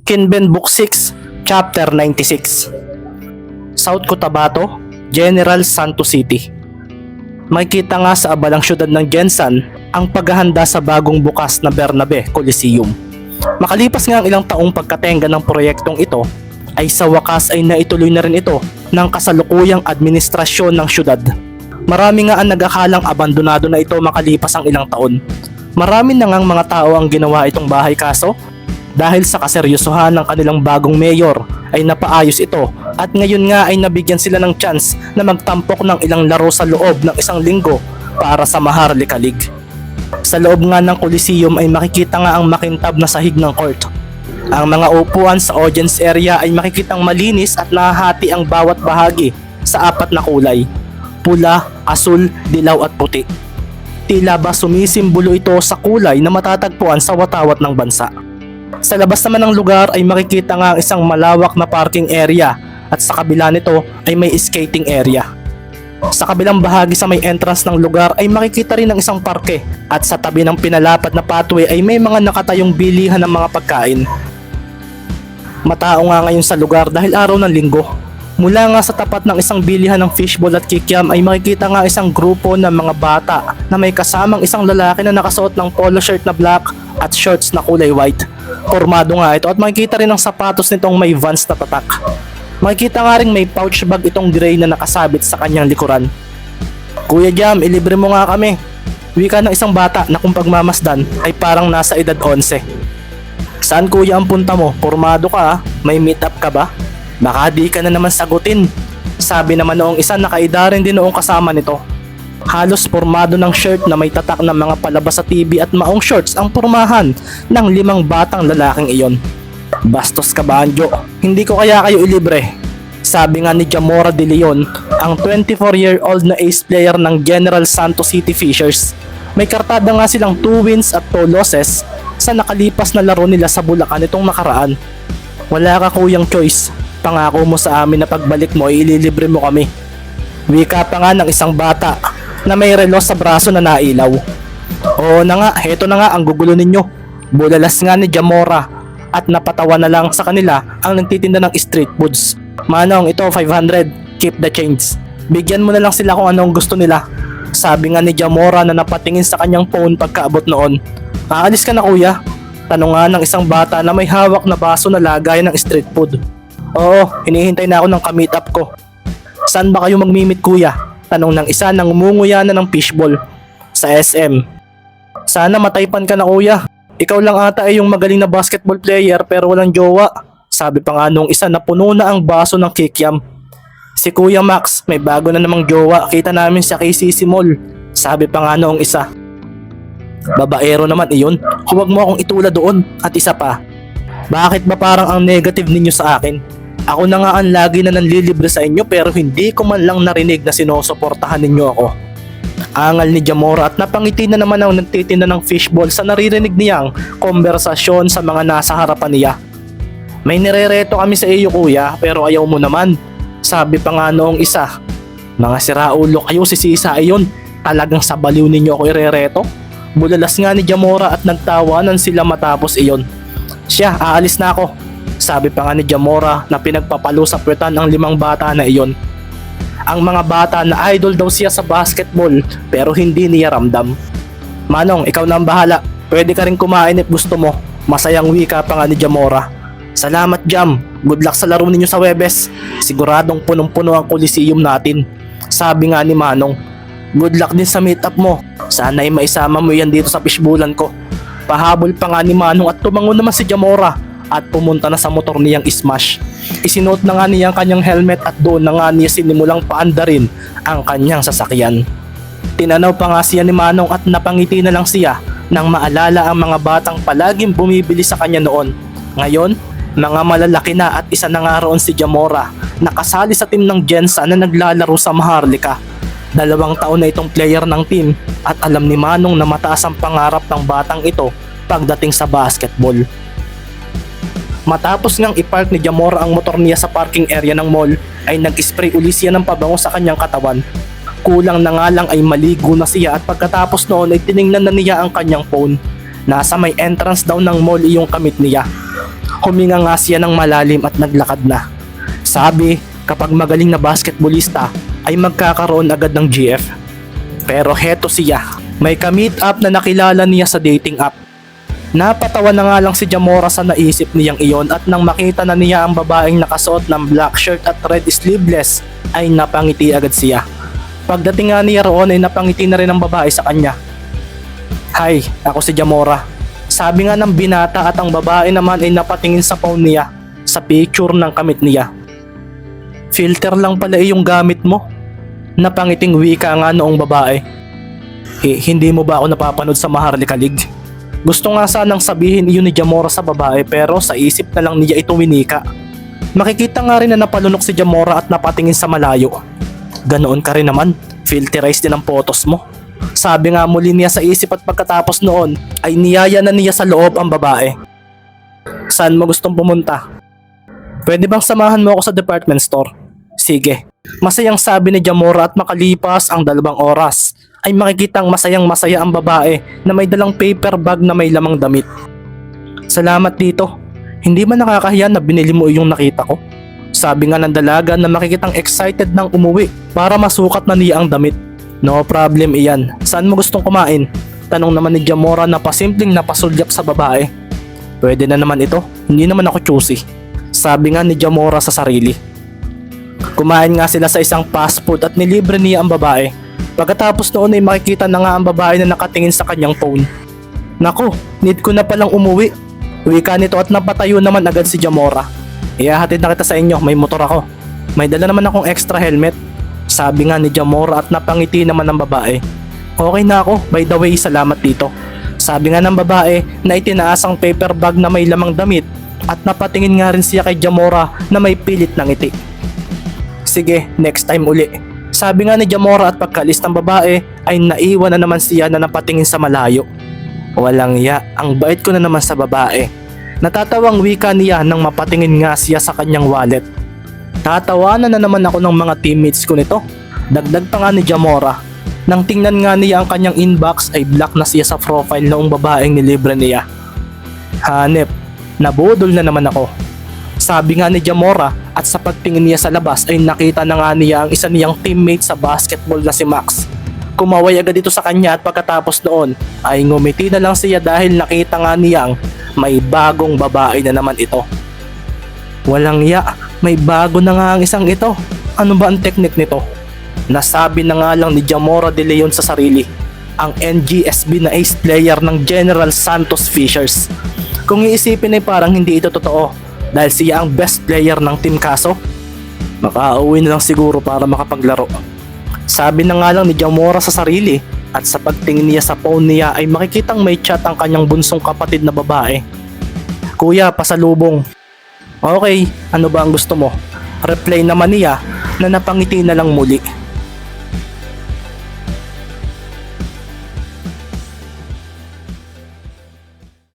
Kinben Book 6, Chapter 96. South Cotabato, General Santos City. Makikita nga sa abalang syudad ng Jensan ang paghahanda sa bagong bukas na Bernabe Coliseum. Makalipas nga ang ilang taong pagkatenga ng proyektong ito, ay sa wakas ay naituloy na rin ito ng kasalukuyang administrasyon ng syudad. Marami nga ang nag-akalang abandonado na ito makalipas ang ilang taon. Marami na ngang mga tao ang ginawa itong bahay, kaso dahil sa kaseryosohan ng kanilang bagong mayor ay napaayos ito at ngayon nga ay nabigyan sila ng chance na magtampok ng ilang laro sa loob ng isang linggo para sa Maharlika League. Sa loob nga ng Coliseum ay makikita nga ang makintab na sahig ng court. Ang mga upuan sa audience area ay makikitang malinis at nahahati ang bawat bahagi sa apat na kulay: pula, asul, dilaw at puti. Tila ba sumisimbolo ito sa kulay na matatagpuan sa watawat ng bansa. Sa labas naman ng lugar ay makikita nga ang isang malawak na parking area at sa kabila nito ay may skating area. Sa kabilang bahagi sa may entrance ng lugar ay makikita rin ang isang parke at sa tabi ng pinalapad na pathway ay may mga nakatayong bilihan ng mga pagkain. Matao nga ngayon sa lugar dahil araw ng linggo. Mula nga sa tapat ng isang bilihan ng fishball at kikiam ay makikita nga isang grupo ng mga bata na may kasamang isang lalaki na nakasuot ng polo shirt na black at shorts na kulay white. Formado nga ito at makikita rin ang sapatos nitong may Vans na tatak. Makikita nga rin may pouch bag itong gray na nakasabit sa kanyang likuran. "Kuya Jam, ilibre mo nga kami." Wika ng isang bata na kung pagmamasdan ay parang nasa edad 11. "Saan kuya ang punta mo? Formado ka ha? May meet up ka ba? Baka di ka na naman sagutin." Sabi naman noong isa na kaidarin din noong kasama nito. Halos formado ng shirt na may tatak ng mga palabas sa TV at maong shorts ang pormahan ng 5 batang lalaking iyon. "Bastos ka ba, Anjo? Hindi ko kaya kayo ilibre." Sabi nga ni Jamora De Leon, ang 24-year-old na ace player ng General Santos City Fishers. May kartada nga silang 2 wins at 2 losses sa nakalipas na laro nila sa Bulacan itong nakaraan. "Wala ka kuyang choice. Pangako mo sa amin na pagbalik mo ay ililibre mo kami." Wika pa nga ng isang bata na may relo sa braso na nailaw. "Oo na nga, heto na nga ang gugulo ninyo." Bulalas nga ni Jamora at napatawa na lang sa kanila ang nagtitinda ng street foods. "Manong, ito 500, keep the change. Bigyan mo na lang sila kung anong gusto nila." Sabi nga ni Jamora na napatingin sa kanyang phone pagkaabot noon. "Aalis ka na kuya?" Tanong nga ng isang bata na may hawak na baso na lagayan ng street food. "Oo, hinihintay na ako ng ka-meet up ko." "Saan ba kayo magmi-meet kuya?" Tanong ng isa na ngumunguya na ng fishball. "Sa SM." "Sana mataypan ka na kuya. Ikaw lang ata ay yung magaling na basketball player pero walang jowa." Sabi pa nga nung isa na puno na ang baso ng kikiam. "Si Kuya Max, may bago na namang jowa. Kita namin sa KCC Mall." Sabi pa nga noong isa. "Babaero naman iyon. Huwag mo akong itula doon." At isa pa, "Bakit ba parang ang negative ninyo sa akin? Ako na nga ang lagi na nanlilibre sa inyo pero hindi ko man lang narinig na sinusuportahan ninyo ako." Angal ni Jamora at napangiti na naman ang nagtitinda ng fishball sa naririnig niyang konversasyon sa mga nasa harapan niya. "May nirereto kami sa iyo kuya pero ayaw mo naman." Sabi pa nga noong isa. "Mga siraulo kayo, si Sisa ayon. Talagang sa baliw ninyo ako irereto." Bulalas nga ni Jamora at nagtawanan sila matapos iyon. "Siya, aalis na ako." Sabi pa nga ni Jamora na pinagpapalo sa puwetan ang 5 bata na iyon. Ang mga bata na idol daw siya sa basketball pero hindi niya ramdam. "Manong, ikaw na ang bahala. Pwede ka rin kumain if gusto mo." Masayang wika pa nga ni Jamora. "Salamat Jam. Good luck sa laro ninyo sa Webes. Siguradong punong-puno ang Coliseum natin." Sabi nga ni Manong. "Good luck din sa meet up mo. Sana ay maisama mo yan dito sa fishbowlan ko." Pahabol pa nga ni Manong at tumango naman si Jamora at pumunta na sa motor niyang Smash. Isinuot na nga niya ang kanyang helmet at doon na nga niya sinimulang paandarin ang kanyang sasakyan. Tinanaw pa nga siya ni Manong at napangiti na lang siya nang maalala ang mga batang palaging bumibili sa kanya noon. Ngayon, mga malalaki na at isa na nga roon si Jamora, nakasali sa team ng Jensa na naglalaro sa Maharlika. 2 taon na itong player ng team at alam ni Manong na mataas ang pangarap ng batang ito pagdating sa basketball. Matapos ngang ipark ni Jamora ang motor niya sa parking area ng mall, ay nag-spray uli siya ng pabango sa kanyang katawan. Kulang na nga lang ay maligo na siya at pagkatapos noon ay tiningnan na niya ang kanyang phone. Nasa may entrance daw ng mall iyong kamit niya. Huminga nga siya ng malalim at naglakad na. Sabi, kapag magaling na basketballista ay magkakaroon agad ng GF. Pero heto siya, may ka-meet up na nakilala niya sa dating app. Napatawa na nga lang si Jamora sa naisip niyang iyon at nang makita na niya ang babaeng nakasuot ng black shirt at red sleeveless ay napangiti agad siya. Pagdating nga niya roon ay napangiti na rin ang babae sa kanya. Hi, ako si Jamora. Sabi nga ng binata at ang babae naman ay napatingin sa phone niya sa picture ng kamit niya. Filter lang pala yung gamit mo. Napangiting wika nga noong babae. Hindi mo ba ako napapanood sa Maharlika League? Gusto nga sanang sabihin iyon ni Jamora sa babae pero sa isip na lang niya ito winika. Makikita nga rin na napalunok si Jamora at napatingin sa malayo. Ganoon ka rin naman, filterize din ang photos mo. Sabi nga muli niya sa isip at pagkatapos noon ay niyaya na niya sa loob ang babae. Saan mo gustong pumunta? Pwede bang samahan mo ako sa department store? Sige. Masayang sabi ni Jamora at makalipas ang 2 oras ay makikitang masayang masaya ang babae na may dalang paper bag na may lamang damit. Salamat dito. Hindi man nakakahiya na binili mo yung nakita ko? Sabi nga ng dalaga na makikitang excited nang umuwi para masukat na niya ang damit. No problem iyan. Saan mo gustong kumain? Tanong naman ni Jamora na pasimpleng napasulyap sa babae. Pwede na naman ito. Hindi naman ako choosy. Sabi nga ni Jamora sa sarili. Kumain nga sila sa isang fast food at nilibre niya ang babae. Pagkatapos noon ay makikita na nga ang babae na nakatingin sa kanyang phone. Nako, need ko na palang umuwi. Wika nito at napatayo naman agad si Jamora. Ihahatid na kita sa inyo, may motor ako. May dala naman akong extra helmet. Sabi nga ni Jamora at napangiti naman ng babae. Okay na ako, by the way salamat dito. Sabi nga ng babae na itinaas ang paper bag na may lamang damit at napatingin nga rin siya kay Jamora na may pilit ng ngiti. Sige, next time uli. Sabi nga ni Jamora at pagkalis ng babae ay naiwan na naman siya na napatingin sa malayo. Walang ya, ang bait ko na naman sa babae. Natatawang wika niya nang mapatingin nga siya sa kanyang wallet. Tatawanan na naman ako ng mga teammates ko nito. Dagdag pa nga ni Jamora. Nang tingnan nga niya ang kanyang inbox ay black na siya sa profile noong babaeng nilibre niya. Hanep, nabudol na naman ako. Sabi nga ni Jamora at sa pagtingin niya sa labas ay nakita na nga niya ang isa niyang teammate sa basketball na si Max. Kumaway agad dito sa kanya at pagkatapos noon ay ngumiti na lang siya dahil nakita nga niyang may bagong babae na naman ito. Walang ya, may bago na nga ang isang ito. Ano ba ang teknik nito? Nasabi na nga lang ni Jamora de Leon sa sarili, ang NGSB na ace player ng General Santos Fishers. Kung iisipin ay parang hindi ito totoo dahil siya ang best player ng Team Kaso. Makauwi na lang siguro para makapaglaro. Sabi na nga lang ni Jamora sa sarili at sa pagtingin niya sa phone niya ay makikitang may chat ang kanyang bunsong kapatid na babae. Kuya, pasalubong. Okay, ano ba ang gusto mo? Reply naman niya na napangiti na lang muli.